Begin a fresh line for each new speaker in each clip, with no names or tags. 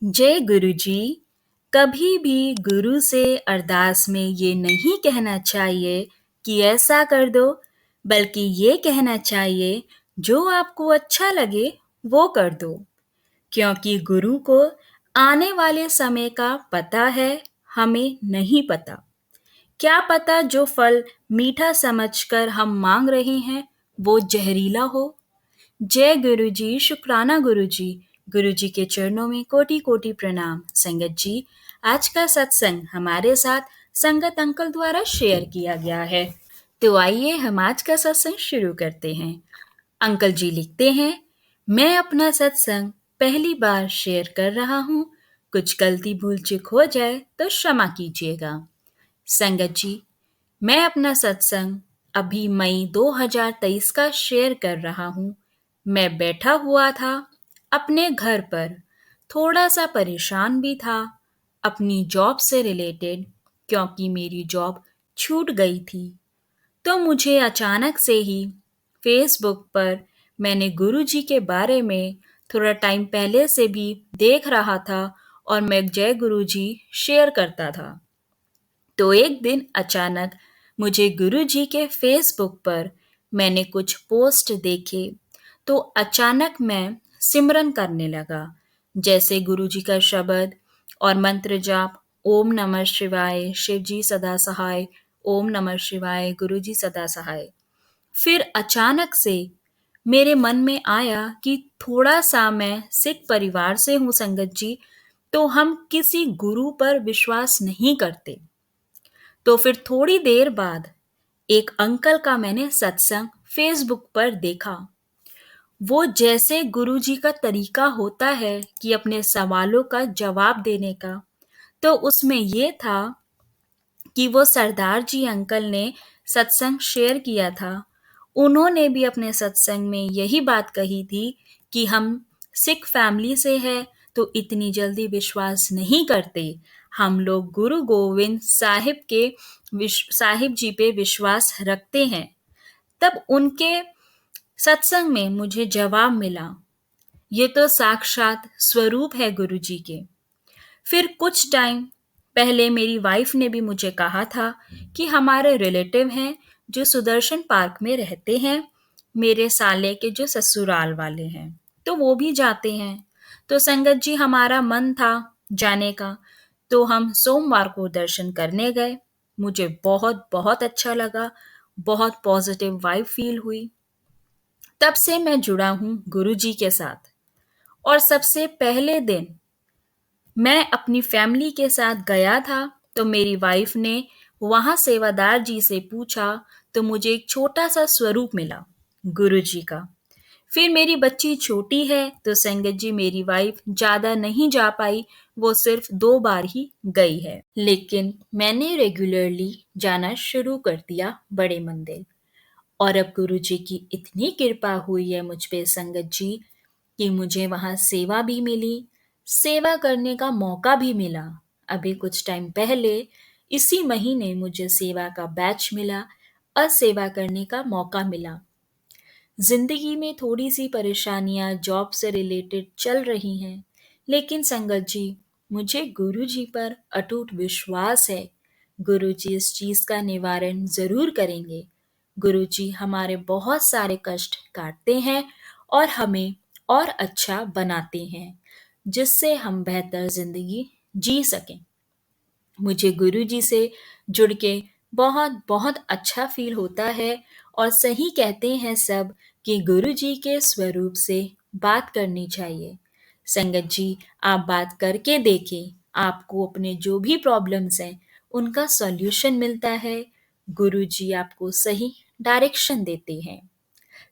जय गुरु जी। कभी भी गुरु से अरदास में ये नहीं कहना चाहिए कि ऐसा कर दो, बल्कि ये कहना चाहिए जो आपको अच्छा लगे वो कर दो। क्योंकि गुरु को आने वाले समय का पता है, हमें नहीं पता। क्या पता जो फल मीठा समझकर हम मांग रहे हैं वो जहरीला हो। जय गुरु जी, शुक्राना गुरु जी। गुरु जी के चरणों में कोटि कोटि प्रणाम। संगत जी, आज का सत्संग हमारे साथ संगत अंकल द्वारा शेयर किया गया है। तो आइए हम आज का सत्संग शुरू करते हैं। अंकल जी लिखते हैं, मैं अपना सत्संग पहली बार शेयर कर रहा हूँ। कुछ गलती भूल चूक हो जाए तो क्षमा कीजिएगा। संगत जी, मैं अपना सत्संग अभी मई 2023 का शेयर कर रहा हूँ। मैं बैठा हुआ था अपने घर पर, थोड़ा सा परेशान भी था अपनी जॉब से रिलेटेड, क्योंकि मेरी जॉब छूट गई थी। तो मुझे अचानक से ही फेसबुक पर मैंने गुरुजी के बारे में थोड़ा टाइम पहले से भी देख रहा था और मैं जय गुरुजी शेयर करता था। तो एक दिन अचानक मुझे गुरुजी के फेसबुक पर मैंने कुछ पोस्ट देखे, तो अचानक मैं सिमरन करने लगा। जैसे गुरुजी का शब्द और मंत्र जाप, ओम नमः शिवाय, शिव जी सदा सहाय, ओम नमः शिवाय, गुरुजी सदा सहाय। फिर अचानक से मेरे मन में आया कि थोड़ा सा मैं सिख परिवार से हूँ संगत जी, तो हम किसी गुरु पर विश्वास नहीं करते। तो फिर थोड़ी देर बाद एक अंकल का मैंने सत्संग फेसबुक पर देखा। वो जैसे गुरुजी का तरीका होता है कि अपने सवालों का जवाब देने का, तो उसमें ये था कि वो सरदार जी अंकल ने सत्संग शेयर किया था। उन्होंने भी अपने सत्संग में यही बात कही थी कि हम सिख फैमिली से है तो इतनी जल्दी विश्वास नहीं करते। हम लोग गुरु गोविंद साहिब के साहिब जी पे विश्वास रखते हैं। तब उनके सत्संग में मुझे जवाब मिला, ये तो साक्षात स्वरूप है गुरु जी के। फिर कुछ टाइम पहले मेरी वाइफ ने भी मुझे कहा था कि हमारे रिलेटिव हैं जो सुदर्शन पार्क में रहते हैं, मेरे साले के जो ससुराल वाले हैं, तो वो भी जाते हैं। तो संगत जी हमारा मन था जाने का, तो हम सोमवार को दर्शन करने गए। मुझे बहुत बहुत अच्छा लगा, बहुत पॉजिटिव वाइब फील हुई। तब से मैं जुड़ा हूँ गुरु जी के साथ। और सबसे पहले दिन मैं अपनी फैमिली के साथ गया था, तो मेरी वाइफ ने वहां सेवादार जी से पूछा, तो मुझे एक छोटा सा स्वरूप मिला गुरु जी का। फिर मेरी बच्ची छोटी है, तो संगत जी मेरी वाइफ ज्यादा नहीं जा पाई, वो सिर्फ 2 बार ही गई है। लेकिन मैंने रेगुलरली जाना शुरू कर दिया बड़े मंदिर। और अब गुरु जी की इतनी कृपा हुई है मुझ पे संगत जी कि मुझे वहाँ सेवा भी मिली, सेवा करने का मौका भी मिला। अभी कुछ टाइम पहले इसी महीने मुझे सेवा का बैच मिला और सेवा करने का मौका मिला। जिंदगी में थोड़ी सी परेशानियां जॉब से रिलेटेड चल रही हैं, लेकिन संगत जी मुझे गुरु जी पर अटूट विश्वास है। गुरु जी इस चीज का निवारण जरूर करेंगे। गुरु जी हमारे बहुत सारे कष्ट काटते हैं और हमें और अच्छा बनाते हैं, जिससे हम बेहतर जिंदगी जी सकें। मुझे गुरुजी से जुड़ के बहुत बहुत अच्छा फील होता है। और सही कहते हैं सब कि गुरुजी के स्वरूप से बात करनी चाहिए। संगत जी, आप बात करके देखें, आपको अपने जो भी प्रॉब्लम्स हैं उनका सॉल्यूशन मिलता है। गुरुजी आपको सही डायरेक्शन देते हैं।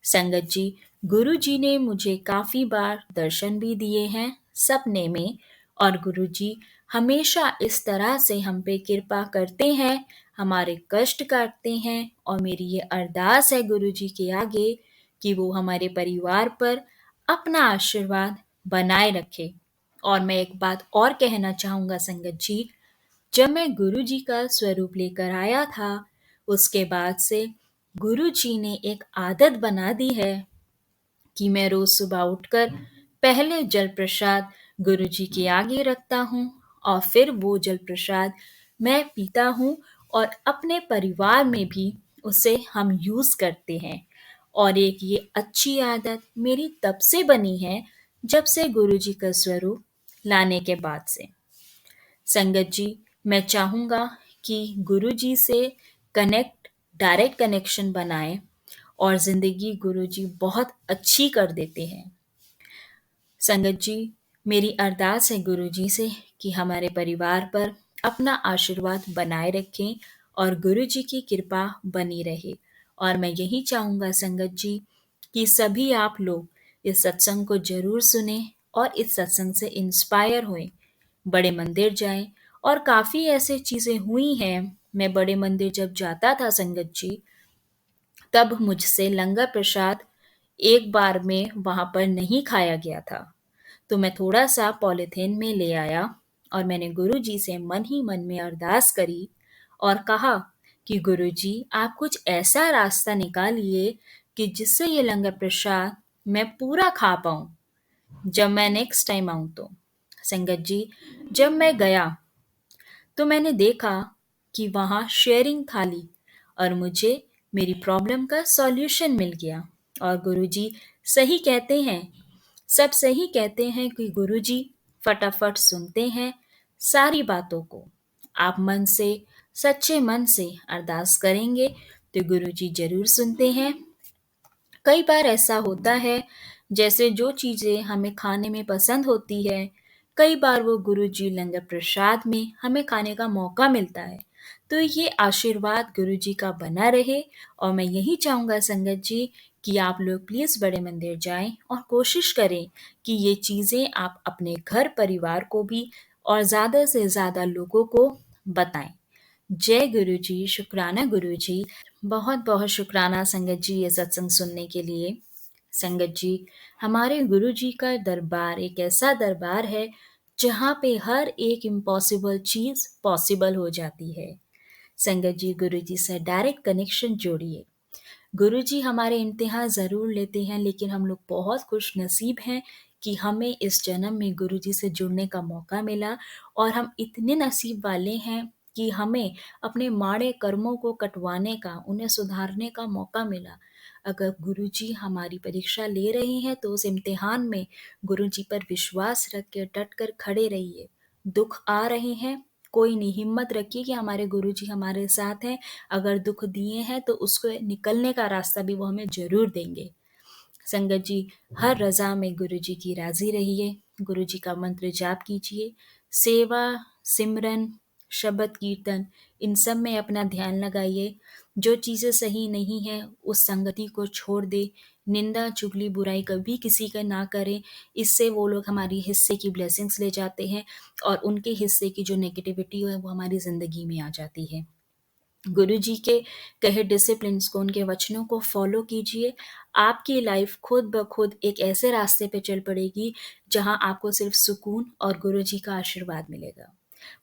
संगत जी, गुरु जी ने मुझे काफी बार दर्शन भी दिए हैं सपने में। और गुरु जी हमेशा इस तरह से हम पे कृपा करते हैं, हमारे कष्ट काटते हैं। और मेरी ये अरदास है गुरु जी के आगे कि वो हमारे परिवार पर अपना आशीर्वाद बनाए रखे। और मैं एक बात और कहना चाहूंगा संगत जी, जब मैं गुरु जी का स्वरूप लेकर आया था, उसके बाद से गुरु जी ने एक आदत बना दी है कि मैं रोज सुबह उठकर पहले जल प्रसाद गुरुजी के आगे रखता हूँ और फिर वो जल प्रसाद मैं पीता हूँ और अपने परिवार में भी उसे हम यूज़ करते हैं। और एक ये अच्छी आदत मेरी तब से बनी है जब से गुरुजी का स्वरूप लाने के बाद से। संगत जी, मैं चाहूँगा कि गुरुजी से कनेक्ट डायरेक्ट कनेक्शन बनाएं और ज़िंदगी गुरुजी बहुत अच्छी कर देते हैं। संगत जी, मेरी अरदास है गुरुजी से कि हमारे परिवार पर अपना आशीर्वाद बनाए रखें और गुरुजी की कृपा बनी रहे। और मैं यही चाहूँगा संगत जी कि सभी आप लोग इस सत्संग को ज़रूर सुने और इस सत्संग से इंस्पायर होएं, बड़े मंदिर जाएं। और काफ़ी ऐसे चीज़ें हुई हैं, मैं बड़े मंदिर जब जाता था संगत जी, तब मुझसे लंगर प्रसाद एक बार में वहाँ पर नहीं खाया गया था। तो मैं थोड़ा-सा पॉलीथीन में ले आया और मैंने गुरुजी से मन ही मन में अरदास करी और कहा कि गुरुजी आप कुछ ऐसा रास्ता निकालिए कि जिससे ये लंगर प्रसाद मैं पूरा खा पाऊँ, जब मैं नेक्स्ट टाइम आऊँ तो। संगत जी, जब मैं गया तो मैंने देखा कि वहाँ शेयरिंग थाली और मुझे मेरी प्रॉब्लम का सॉल्यूशन मिल गया। और गुरुजी सही कहते हैं, सब सही कहते हैं कि गुरुजी फटाफट सुनते हैं सारी बातों को। आप मन से, सच्चे मन से अरदास करेंगे तो गुरुजी ज़रूर सुनते हैं। कई बार ऐसा होता है, जैसे जो चीज़ें हमें खाने में पसंद होती है, कई बार वो गुरुजी लंगर प्रसाद में हमें खाने का मौका मिलता है। तो ये आशीर्वाद गुरुजी का बना रहे और मैं यही चाहूँगा संगत जी कि आप लोग प्लीज़ बड़े मंदिर जाएँ और कोशिश करें कि ये चीज़ें आप अपने घर परिवार को भी और ज़्यादा से ज़्यादा लोगों को बताएँ। जय गुरुजी, शुक्राना गुरुजी। बहुत-बहुत शुक्राना संगत जी ये सत्संग सुनने के लिए। संगत जी, हमारे गुरुजी का दरबार एक ऐसा दरबार है जहाँ पे हर एक इम्पॉसिबल चीज़ पॉसिबल हो जाती है। संगत जी, गुरुजी से डायरेक्ट कनेक्शन जोड़िए। गुरुजी हमारे इम्तिहान ज़रूर लेते हैं, लेकिन हम लोग बहुत खुश नसीब हैं कि हमें इस जन्म में गुरुजी से जुड़ने का मौका मिला और हम इतने नसीब वाले हैं कि हमें अपने माड़े कर्मों को कटवाने का, उन्हें सुधारने का मौका मिला। अगर गुरुजी हमारी परीक्षा ले रहे हैं तो उस इम्तिहान में गुरुजी पर विश्वास रख के डट कर खड़े रहिए। दुख आ रहे हैं, कोई नहीं, हिम्मत रखिए कि हमारे गुरुजी हमारे साथ हैं। अगर दुख दिए हैं तो उसको निकलने का रास्ता भी वो हमें ज़रूर देंगे। संगत जी, हर रज़ा में गुरुजी की राज़ी रहिए, गुरुजी का मंत्र जाप कीजिए, सेवा, सिमरन, शब्द कीर्तन इन सब में अपना ध्यान लगाइए। जो चीज़ें सही नहीं हैं उस संगति को छोड़ दें, निंदा, चुगली, बुराई कभी किसी का ना करें, इससे वो लोग हमारी हिस्से की ब्लेसिंग्स ले जाते हैं और उनके हिस्से की जो नेगेटिविटी है वो हमारी ज़िंदगी में आ जाती है। गुरुजी के कहे डिसिप्लिन्स को, उनके वचनों को फॉलो कीजिए। आपकी लाइफ खुद ब खुद एक ऐसे रास्ते पे चल पड़ेगी जहाँ आपको सिर्फ सुकून और गुरुजी का आशीर्वाद मिलेगा।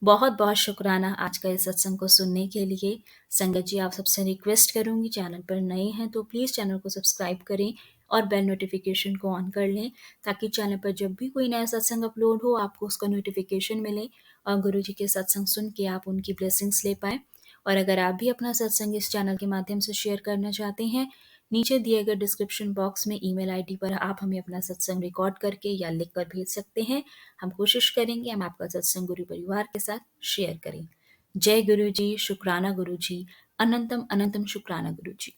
बहुत-बहुत शुक्राना आज का इस सत्संग को सुनने के लिए। संगत जी, आप सबसे रिक्वेस्ट करूँगी, चैनल पर नए हैं तो प्लीज़ चैनल को सब्सक्राइब करें और बेल नोटिफ़िकेशन को ऑन कर लें, ताकि चैनल पर जब भी कोई नया सत्संग अपलोड हो आपको उसका नोटिफ़िकेशन मिले और गुरुजी के सत्संग सुन के आप उनकी ब्लेसिंग्स ले पाएँ। और अगर आप भी अपना सत्संग इस चैनल के माध्यम से शेयर करना चाहते हैं, नीचे दिए गए डिस्क्रिप्शन बॉक्स में ईमेल आईडी पर आप हमें अपना सत्संग रिकॉर्ड करके या लिख कर भेज सकते हैं। हम कोशिश करेंगे हम आपका सत्संग गुरु परिवार के साथ शेयर करें। जय गुरु जी, शुक्राना गुरु जी, अनंतम अनंतम शुक्राना गुरु जी।